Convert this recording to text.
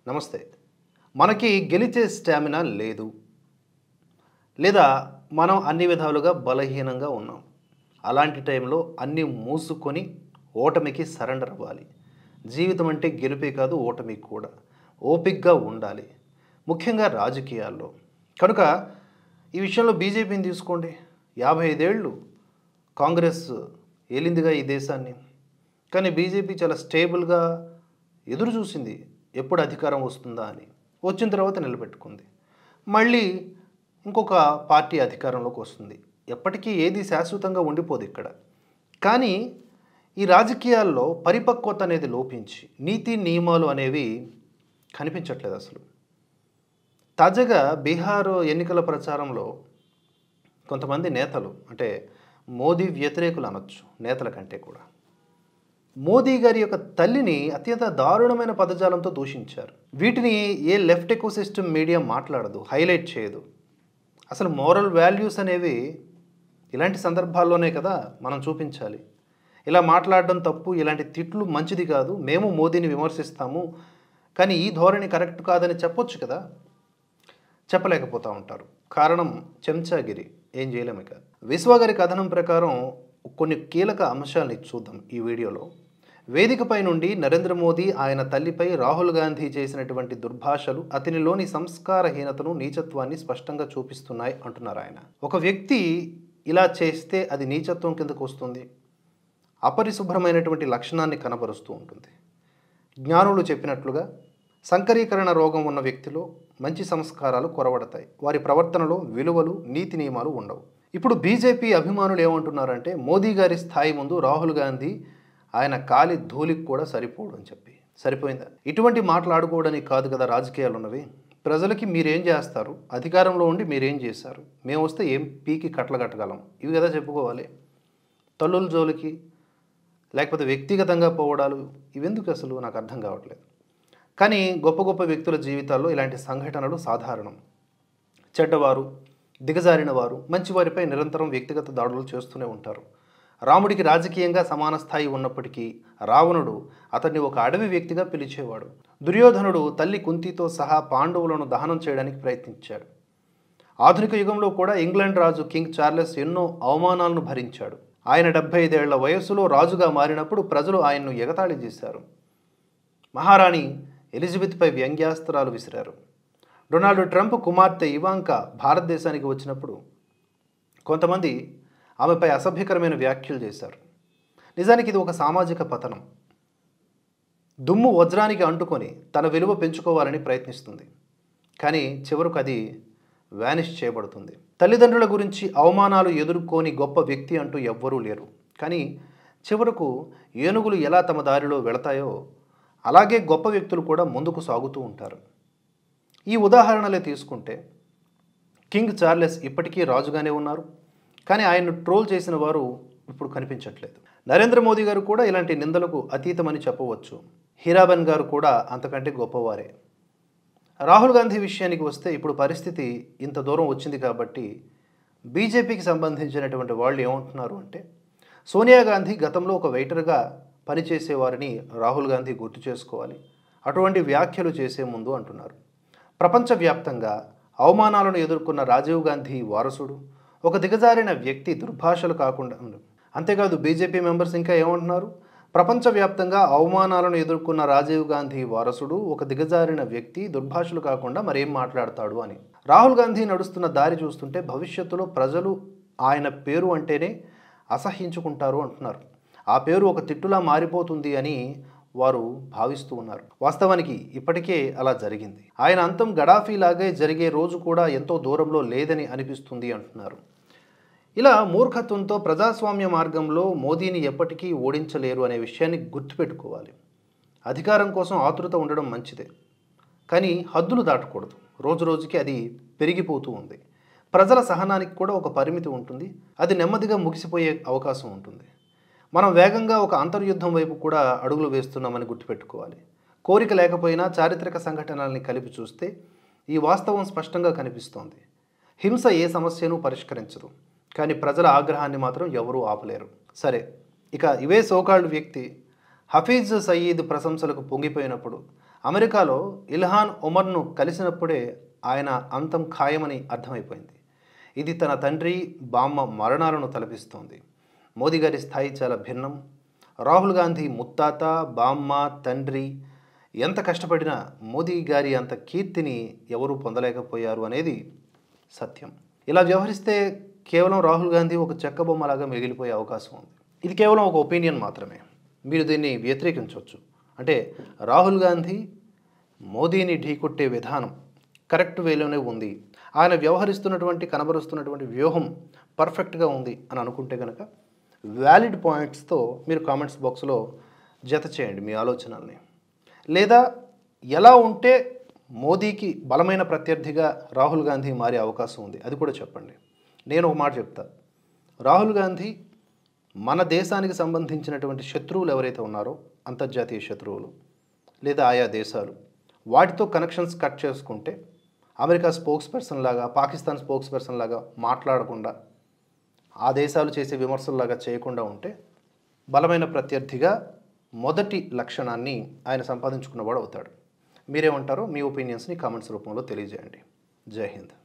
నమస్తే. మనకి గెలిచే స్టామినా లేదు. లేదా మనం అన్ని విధాలుగా బలహీనంగా ఉన్నాం. అలాంటి టైంలో అన్నీ మూసుకొని ఓటమికి సరెండర్ అవ్వాలి. జీవితం అంటే గెలుపే కాదు ఓటమి కూడా. ఓపికగా ఉండాలి. ముఖ్యంగా రాజకీయాల్లో. కనుక ఈ విషయంలో బీజేపీని తీసుకోండి. 55 ఏళ్ళు కాంగ్రెస్ ఏలిందిగా ఈ దేశాన్ని. కానీ బీజేపీ చాలా స్టేబుల్గా ఎదురు చూసింది ఎప్పుడు అధికారం వస్తుందా అని. వచ్చిన తర్వాత నిలబెట్టుకుంది. మళ్ళీ ఇంకొక పార్టీ అధికారంలోకి వస్తుంది. ఎప్పటికీ ఏది శాశ్వతంగా ఉండిపోదు ఇక్కడ. కానీ ఈ రాజకీయాల్లో పరిపక్వత అనేది లోపించి నీతి నియమాలు అనేవి కనిపించట్లేదు అసలు. తాజాగా బీహార్ ఎన్నికల ప్రచారంలో కొంతమంది నేతలు, అంటే మోదీ వ్యతిరేకులు అనొచ్చు, నేతల కంటే కూడా, మోదీ గారి యొక్క తల్లిని అత్యంత దారుణమైన పదజాలంతో దూషించారు. వీటిని ఏ లెఫ్ట్ ఎకోసిస్టమ్ మీడియా మాట్లాడదు, హైలైట్ చేయదు. అసలు మోరల్ వాల్యూస్ అనేవి ఇలాంటి సందర్భాల్లోనే కదా మనం చూపించాలి. ఇలా మాట్లాడడం తప్పు, ఇలాంటి తిట్లు మంచిది కాదు, మేము మోదీని విమర్శిస్తాము, కానీ ఈ ధోరణి కరెక్ట్ కాదని చెప్పొచ్చు కదా. చెప్పలేకపోతూ ఉంటారు. కారణం చెంచాగిరి. ఏం చేయలేము. ఇక విశ్వగారి కథనం ప్రకారం కొన్ని కీలక అంశాలని చూద్దాం ఈ వీడియోలో. వేదికపై నుండి నరేంద్ర మోదీ ఆయన తల్లిపై రాహుల్ గాంధీ చేసినటువంటి దుర్భాషలు అతనిలోని సంస్కారహీనతను, నీచత్వాన్ని స్పష్టంగా చూపిస్తున్నాయి అంటున్నారు ఆయన. ఒక వ్యక్తి ఇలా చేస్తే అది నీచత్వం కిందకు వస్తుంది, అపరిశుభ్రమైనటువంటి లక్షణాన్ని కనబరుస్తూ ఉంటుంది. జ్ఞానులు చెప్పినట్లుగా సంకరీకరణ రోగం ఉన్న వ్యక్తిలో మంచి సంస్కారాలు కొరవడతాయి. వారి ప్రవర్తనలో విలువలు, నీతి నియమాలు ఉండవు. ఇప్పుడు బీజేపీ అభిమానులు ఏమంటున్నారంటే మోదీ గారి స్థాయి ముందు రాహుల్ గాంధీ ఆయన కాలి ధూళికి కూడా సరిపోడు అని చెప్పి. సరిపోయిందా? ఇటువంటి మాట్లాడుకోవడానికి కాదు కదా రాజకీయాలు ఉన్నవి. ప్రజలకి మీరేం చేస్తారు, అధికారంలో ఉండి మీరేం చేశారు, మేము వస్తే ఏం పీకి కట్టగట్టగలం, ఇవి కదా చెప్పుకోవాలి. తల్లుల జోలికి లేకపోతే వ్యక్తిగతంగా పోవడాలు ఇవెందుకు అసలు నాకు అర్థం కావట్లేదు. కానీ గొప్ప గొప్ప వ్యక్తుల జీవితాల్లో ఇలాంటి సంఘటనలు సాధారణం. చెడ్డవారు, దిగజారిన వారు మంచివారిపై నిరంతరం వ్యక్తిగత దాడులు చేస్తూనే ఉంటారు. రాముడికి రాజకీయంగా సమాన స్థాయి ఉన్నప్పటికీ రావణుడు అతన్ని ఒక అడవి వ్యక్తిగా పిలిచేవాడు. దుర్యోధనుడు తల్లి కుంతితో సహా పాండవులను దహనం చేయడానికి ప్రయత్నించాడు. ఆధునిక యుగంలో కూడా ఇంగ్లాండ్ రాజు కింగ్ చార్లెస్ ఎన్నో అవమానాలను భరించాడు. ఆయన 75 ఏళ్ల వయస్సులో రాజుగా మారినప్పుడు ప్రజలు ఆయన్ను ఎగతాళి చేశారు. మహారాణి ఎలిజబెత్పై వ్యంగ్యాస్త్రాలు విసిరారు. డొనాల్డ్ ట్రంప్ కుమార్తె ఇవాంకా భారతదేశానికి వచ్చినప్పుడు కొంతమంది ఆమెపై అసభ్యకరమైన వ్యాఖ్యలు చేశారు. నిజానికి ఇది ఒక సామాజిక పతనం. దుమ్ము వజ్రానికి అంటుకొని తన విలువ పెంచుకోవాలని ప్రయత్నిస్తుంది. కానీ చివరకు అది వ్యానిష్ చేయబడుతుంది. తల్లిదండ్రుల గురించి అవమానాలు ఎదుర్కొని గొప్ప వ్యక్తి అంటూ ఎవ్వరూ లేరు. కానీ చివరకు ఏనుగులు ఎలా తమ దారిలో వెళతాయో అలాగే గొప్ప వ్యక్తులు కూడా ముందుకు సాగుతూ ఉంటారు. ఈ ఉదాహరణలే తీసుకుంటే కింగ్ చార్లెస్ ఇప్పటికీ రాజుగానే ఉన్నారు. కానీ ఆయన్ను ట్రోల్ చేసిన వారు ఇప్పుడు కనిపించట్లేదు. నరేంద్ర మోదీ గారు కూడా ఇలాంటి నిందలకు అతీతమని చెప్పవచ్చు. హీరాబెన్ గారు కూడా అంతకంటే గొప్పవారే. రాహుల్ గాంధీ విషయానికి వస్తే ఇప్పుడు పరిస్థితి ఇంత దూరం వచ్చింది కాబట్టి బీజేపీకి సంబంధించినటువంటి వాళ్ళు ఏమంటున్నారు అంటే సోనియా గాంధీ గతంలో ఒక వెయిటర్గా పనిచేసేవారిని రాహుల్ గాంధీ గుర్తు చేసుకోవాలి, అటువంటి వ్యాఖ్యలు చేసే ముందు అంటున్నారు. ప్రపంచవ్యాప్తంగా అవమానాలను ఎదుర్కొన్న రాజీవ్ గాంధీ వారసుడు, ఒక దిగజారిన వ్యక్తి దుర్భాషలు కాకుండా. అంతేకాదు బీజేపీ మెంబర్స్ ఇంకా ఏమంటున్నారు, ప్రపంచవ్యాప్తంగా అవమానాలను ఎదుర్కొన్న రాజీవ్ గాంధీ వారసుడు, ఒక దిగజారిన వ్యక్తి దుర్భాషలు కాకుండా మరేం మాట్లాడతాడు అని. రాహుల్ గాంధీ నడుస్తున్న దారి చూస్తుంటే భవిష్యత్తులో ప్రజలు ఆయన పేరు అంటేనే అసహ్యించుకుంటారు అంటున్నారు. ఆ పేరు ఒక తిట్టులా మారిపోతుంది అని వారు భావిస్తూ ఉన్నారు. వాస్తవానికి ఇప్పటికే అలా జరిగింది. ఆయన అంతం గడాఫీలాగే జరిగే రోజు కూడా ఎంతో దూరంలో లేదని అనిపిస్తుంది అంటున్నారు. ఇలా మూర్ఖత్వంతో ప్రజాస్వామ్య మార్గంలో మోదీని ఎప్పటికీ ఓడించలేరు అనే విషయాన్ని గుర్తుపెట్టుకోవాలి. అధికారం కోసం ఆతృత ఉండడం మంచిదే, కానీ హద్దులు దాటకూడదు. రోజు రోజుకి అది పెరిగిపోతూ ఉంది. ప్రజల సహనానికి కూడా ఒక పరిమితి ఉంటుంది. అది నెమ్మదిగా ముగిసిపోయే అవకాశం ఉంటుంది. మనం వేగంగా ఒక అంతర్యుద్ధం వైపు కూడా అడుగులు వేస్తున్నామని గుర్తుపెట్టుకోవాలి. కోరిక లేకపోయినా చారిత్రక సంఘటనల్ని కలిపి చూస్తే ఈ వాస్తవం స్పష్టంగా కనిపిస్తోంది. హింస ఏ సమస్యను పరిష్కరించదు, కానీ ప్రజల ఆగ్రహాన్ని మాత్రం ఎవరూ ఆపలేరు. సరే, ఇక ఇవే సోకాల్డ్ వ్యక్తి హఫీజ్ సయీద్ ప్రశంసలకు పొంగిపోయినప్పుడు అమెరికాలో ఇల్హాన్ ఒమర్ను కలిసినప్పుడే ఆయన అంతం ఖాయమని అర్థమైపోయింది. ఇది తన తండ్రి బామ్మ మరణాలను తలపిస్తోంది. మోదీ గారి స్థాయి చాలా భిన్నం. రాహుల్ గాంధీ ముత్తాత, బామ్మ, తండ్రి ఎంత కష్టపడినా మోదీ గారి అంత కీర్తిని ఎవరూ పొందలేకపోయారు అనేది సత్యం. ఇలా వ్యవహరిస్తే కేవలం రాహుల్ గాంధీ ఒక చెక్క బొమ్మలాగా మిగిలిపోయే అవకాశం ఉంది. ఇది కేవలం ఒక ఒపీనియన్ మాత్రమే. మీరు దీన్ని వ్యతిరేకించవచ్చు. అంటే రాహుల్ గాంధీ మోదీని ఢీకొట్టే విధానం కరెక్ట్ వేలోనే ఉంది, ఆయన వ్యవహరిస్తున్నటువంటి కనబరుస్తున్నటువంటి వ్యూహం పర్ఫెక్ట్గా ఉంది అని అనుకుంటే కనుక వ్యాలిడ్ పాయింట్స్తో మీరు కామెంట్స్ బాక్స్లో జత చేయండి మీ ఆలోచనల్ని. లేదా ఎలా ఉంటే మోదీకి బలమైన ప్రత్యర్థిగా రాహుల్ గాంధీ మారే అవకాశం ఉంది అది కూడా చెప్పండి. నేను ఒక మాట చెప్తా, రాహుల్ గాంధీ మన దేశానికి సంబంధించినటువంటి శత్రువులు ఎవరైతే ఉన్నారో, అంతర్జాతీయ శత్రువులు లేదా ఆయా దేశాలు, వాటితో కనెక్షన్స్ కట్ చేసుకుంటే అమెరికా స్పోక్స్ పర్సన్ లాగా, పాకిస్తాన్ స్పోక్స్ పర్సన్ లాగా మాట్లాడకుండా, ఆ దేశాలు చేసే విమర్శల్లాగా చేయకుండా ఉంటే బలమైన ప్రత్యర్థిగా మొదటి లక్షణాన్ని ఆయన సంపాదించుకున్నవాడు అవుతాడు. మీరేమంటారో మీ ఒపీనియన్స్ని కామెంట్స్ రూపంలో తెలియజేయండి. జై హింద్.